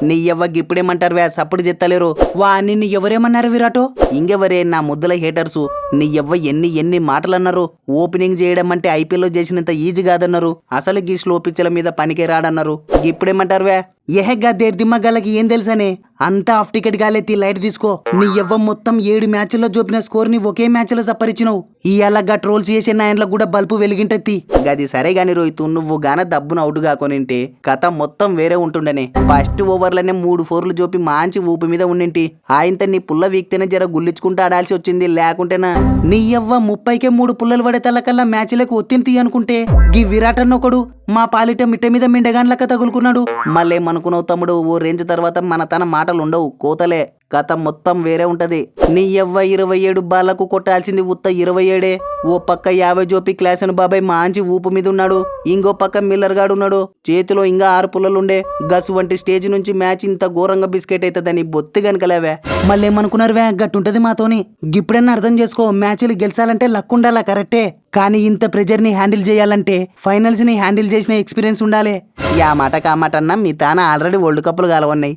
నీ ఎవ్వ ఇప్పుడేమంటారు వే సప్పుడు చెత్తలేరు వా నిన్ను ఎవరేమన్నారు విరాటో ఇంకెవరే నా ముద్దుల హేటర్సు నీ ఎవ్వ ఎన్ని మాటలన్నారు ఓపెనింగ్ చేయడం అంటే ఐపీఎల్ లో చేసినంత ఈజీ కాదన్నారు అసలు గీ స్లో పిచ్చల మీద పనికే రాడన్నారు ఇప్పుడేమంటారు వే ఎహెగ్గా దేర్దిమ్మగాళ్ళకి ఏం తెలుసనే అంతా హాఫ్ టికెట్ గాలెత్తి లైట్ తీసుకో నీ ఎవ్వ మొత్తం 7 మ్యాచ్ల్లో చూపిన స్కోర్ ని ఒకే మ్యాచ్ లో సప్పరిచినావు ఇయాలగా ట్రోల్స్ చేసే నాయన్లో కూడా బల్బు వెలిగింటెత్తి గది సరే గాని రోహిత్ నువ్వు గాన దబ్బును అవుట్ కాకొనింటే కథ మొత్తం వేరే ఉంటుండనే ఫస్ట్ ఓవర్లనే 3 4లు చూపి మంచి ఊపి మీద ఉండింటి ఆయనతో నీ పుల్ల వీక్తేనే జర గుల్లించుకుంటూ ఆడాల్సి వచ్చింది లేకుంటేనా నీ ఎవ్వ 30కే 3 పుల్లలు పడే తల్లకల్లా మ్యాచ్లకు ఒత్తింతి అనుకుంటే గీ విరాట్ అన్నొకడు మా పాలిట మిట్ట మీద మిండగాన్లక తగులుకున్నాడు మళ్ళేమనుకున్నావు తమ్ముడు ఓ రేంజ్ తర్వాత మన తన మాటలు ఉండవు కోతలే కథ మొత్తం వేరే ఉంటది నీ ఎవ్వ 27 బాళ్లకు కొట్టాల్సింది ఉత్త 27 ఓ పక్క 50 జోపి క్లాసన్ బాబాయ్ మంచి ఊపు మీద ఉన్నాడు ఇంకో పక్క మిల్లర్ గాడు ఉన్నాడు చేతిలో ఇంకా 6 పుల్లలుండే గసు వంటి స్టేజ్ నుంచి మ్యాచ్ ఇంత ఘోరంగా బిస్కెట్ అవుతుందని బొత్తి కనుకలేవే మళ్ళేమనుకున్నారు వే గట్టుంటది మాతోని గిప్పుడన్నా అర్థం చేసుకో మ్యాచ్లు గెలిచాలంటే లక్ ఉండాలా కరెక్టే కానీ ఇంత ప్రెజర్ ని హ్యాండిల్ చేయాలంటే ఫైనల్స్ ని హ్యాండిల్ చేసిన ఎక్స్పీరియన్స్ ఉండాలి యా మాట కామాటన్నా మీ తాన ఆల్రెడీ వరల్డ్ కప్లు కాలవన్నాయి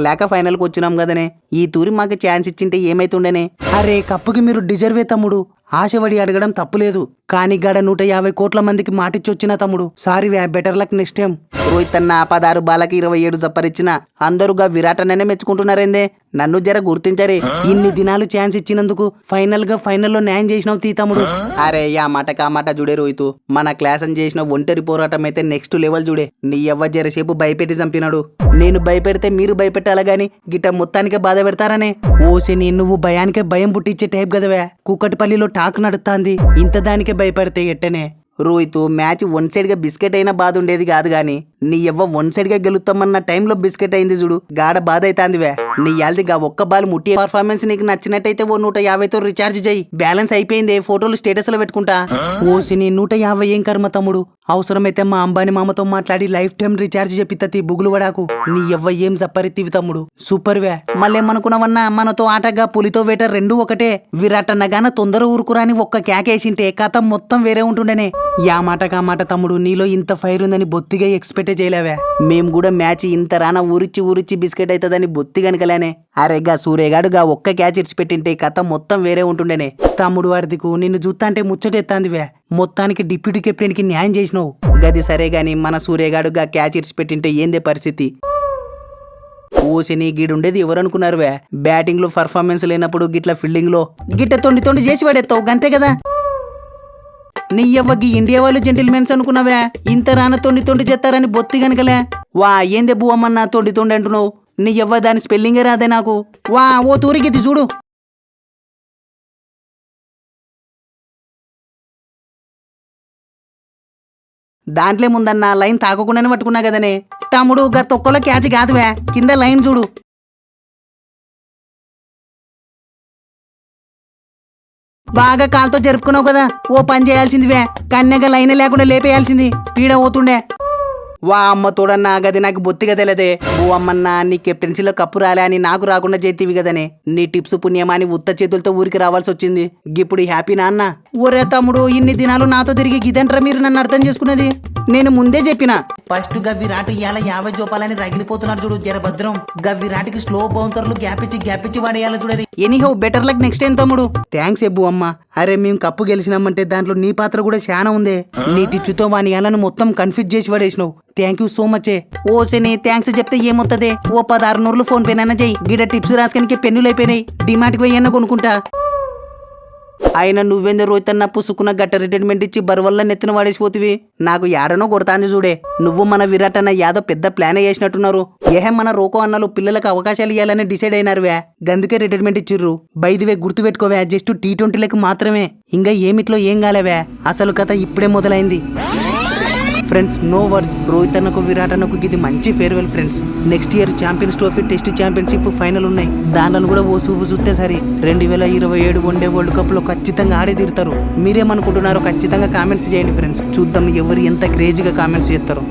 లేక ఫైనల్ కు వచ్చినాం కదనే ఈ తూరి మాకు ఛాన్స్ ఇచ్చింటే ఏమైతుండేనే అరే కప్పుకి మీరు డిజర్వే తమ్ముడు ఆశపడి అడగడం తప్పులేదు కానీ గడ 150 కోట్ల మందికి మాటిచ్చొచ్చిన తమ్ముడు sorry way better luck next time Rohit అన్న 16 బాలకి 27 జప్పరిచ్చిన అందరుగా విరాట్ అన్ననే మెచ్చుకుంటున్నారేందే నన్ను జర గుర్తించరే ఇన్ని దినాలు ఛాన్స్ ఇచ్చినందుకు ఫైనల్లో న్యాయం చేసినావు తీ తమ్ముడు అరే యా మాట కామాట చూడే రోహిత్ మన క్లాస్ అని చేసిన ఒంటరి పోరాటం అయితే నెక్స్ట్ లెవెల్ చూడే నీ ఎవ్వ జరసేపు భయపెట్టి చంపినాడు నేను భయపెడితే మీరు భయపెట్టాలా గాని గిట్ట మొత్తానికే బాధ పెడతారనే ఓసిని నువ్వు భయానికే భయం పుట్టించే టైప్ కదవే కూకటిపల్లిలో టాక్ నడుస్తాంది ఇంత దానికే భయపడితే ఎట్టనే రోహిత్ మ్యాచ్ 1 సైడ్ గా బిస్కెట్ అయినా బాధ ఉండేది కాదు గాని నీ ఎవ్వ 1 సైడ్ గా గెలుస్తామన్న టైంలో బిస్కెట్ అయింది చూడు గాడ బాధ అవుతాందివే నీ యాల్దిగా ఒక్క బాల్ ముట్టి పర్ఫార్మెన్స్ నీకు నచ్చినట్టయితే ఓ 150తో రీఛార్జ్ చేయి బ్యాలెన్స్ అయిపోయింది ఫోటోలు స్టేటస్ లో పెట్టుకుంటా ఓసిని 150 ఏం కర్మ తమ్ముడు అవసరమైతే మా అంబాని మామతో మాట్లాడి లైఫ్ టైం రీఛార్జ్ చెప్పిత్తీ బుగులు పడాకు నీ ఎవ్వ ఏం సప్పరిత్తివి తమ్ముడు సూపర్ వే మళ్ళేమనుకున్నావన్నా మనతో ఆటగా పులితో వేట రెండు ఒకటే విరాట్ అన్నగాన తొందర ఊరుకురాని ఒక్క కేకేసింటే కథ మొత్తం వేరే ఉంటుండేనే యా మాట కామాట తమ్ముడు నీలో ఇంత ఫైర్ ఉందని బొత్తిగా ఎక్స్పెక్ట్ చేయలేవే మేము కూడా మ్యాచ్ ఇంత రానా ఊరిచ్చి బిస్కెట్ అవుతుందని బొత్తి కనుకలేనే అరేగా సూర్యగాడుగా ఒక్క క్యాచ్ ఇడిచిపెట్టింటే కథ మొత్తం వేరే ఉంటుండేనే తమ్ముడు వారిదికు నిన్ను చూస్తా అంటే ముచ్చటెత్తాందివే మొత్తానికి డిప్యూటీ కెప్టెన్ కి న్యాయం చేసినావు గది సరే గాని మన సూర్యగాడుగా క్యాచ్ ఇడిచిపెట్టింటే ఏందే పరిస్థితి ఓసిని గీడుండేది ఎవరనుకున్నారు వే బ్యాటింగ్ లో పర్ఫార్మెన్స్ లేనప్పుడు గిట్ల ఫీల్డింగ్ లో గిట్ట తొండి చేసి పడేస్తావు గంతే కదా నీ ఎవ్వకి ఇండియా వాళ్ళు జెంటిల్మెన్స్ అనుకున్నావే ఇంత రాన తొండి చేస్తారని బొత్తి గనకలే వా ఏందే బువ్వమ్మన్నా తొండి అంటున్నావు నీ ఎవ్వ దాని స్పెల్లింగే రాదే నాకు వా ఓ తూరికిది చూడు దాంట్లో ముందన్నా లైన్ తాకకుండానే పట్టుకున్నా కదనే తమ్ముడు గా తొక్కలో క్యాచ్ కాదువే కింద లైన్ చూడు బాగా కాలుతో జరుపుకున్నావు కదా ఓ పని చేయాల్సిందివే కన్యగా లైన్ లేకుండా లేపేయాల్సింది పీడ పోతుండే వా అమ్మ తోడన్నా గది నాకు బొత్తిగా తెలియదే ఓ అమ్మన్నా నీ కెప్టెన్సీలో కప్పు రాలే అని నాకు రాకుండా చేతివి కదనే నీ టిప్స్ పుణ్యమాని ఉత్త చేతులతో ఊరికి రావాల్సి వచ్చింది ఇప్పుడు హ్యాపీనా అన్న ఊరే తమ్ముడు ఇన్ని దినాలు నాతో తిరిగి గిదంట్రా మీరు నన్ను అర్థం చేసుకున్నది నేను ముందే చెప్పిన ఫస్ట్ విరాట్ ఇవాళ 50 జోపాలని రగిలిపోతున్నాడు చూడు జరభద్రం విరాట్కి స్లో బౌన్సర్లు గ్యాప్ ఇచ్చి వాడేయాల చూడరి anyhow better luck next time తమ్ముడు థ్యాంక్స్ ఎబ్బు అమ్మ అరే మేము కప్పు గెలిచినామంటే దాంట్లో నీ పాత్ర కూడా చాలా ఉందే నీ టిప్స్ తో వాని యాలను మొత్తం కన్ఫ్యూజ్ చేసి పడేసినావు థ్యాంక్ యూ సో మచ్ ఓసేనే థ్యాంక్స్ చెప్తే ఏమొత్తదే ఓ 16 నూర్లు ఫోన్ పే నన్న చెయ్యి గిడ టిప్స్ రాసుకనికి పెన్నులు అయిపోయినాయి డిమార్ట్కి పోయన్న కొనుక్కుంటా ఆయన నువ్వేందో రోహిత్ అన్న పుసుకున్న గట్ట రిటైర్మెంట్ ఇచ్చి బరువల్ల నెత్తిన వాడేసిపోతివి నాకు యాడనో కొడతాంది చూడే నువ్వు మన విరాట్ అన్న యాదో పెద్ద ప్లానే చేసినట్టున్నారు ఏహే మన రోకో అన్నలు పిల్లలకు అవకాశాలు ఇవ్వాలని డిసైడ్ అయినారువే గందుకే రిటైర్మెంట్ ఇచ్చిర్రు బైదివే గుర్తు పెట్టుకోవే జస్ట్ T20లకు మాత్రమే ఇంకా ఏమిట్లో ఏం కాలేవే అసలు కథ ఇప్పుడే మొదలైంది ఫ్రెండ్స్ నో వర్డ్స్ రోహిత్ అన్నకు విరాట్ అన్నకు ఇది మంచి farewell friends next year champions trophy test championship final ఉన్నాయి దాంట్లో కూడా ఓ సూపు చూస్తే సరే 2027 వన్డే వరల్డ్ కప్ లో ఖచ్చితంగా ఆడే తీరుతారు మీరేమనుకుంటున్నారో ఖచ్చితంగా కామెంట్స్ చేయండి ఫ్రెండ్స్ చూద్దాం ఎవరు ఎంత క్రేజీగా కామెంట్స్ చేస్తారో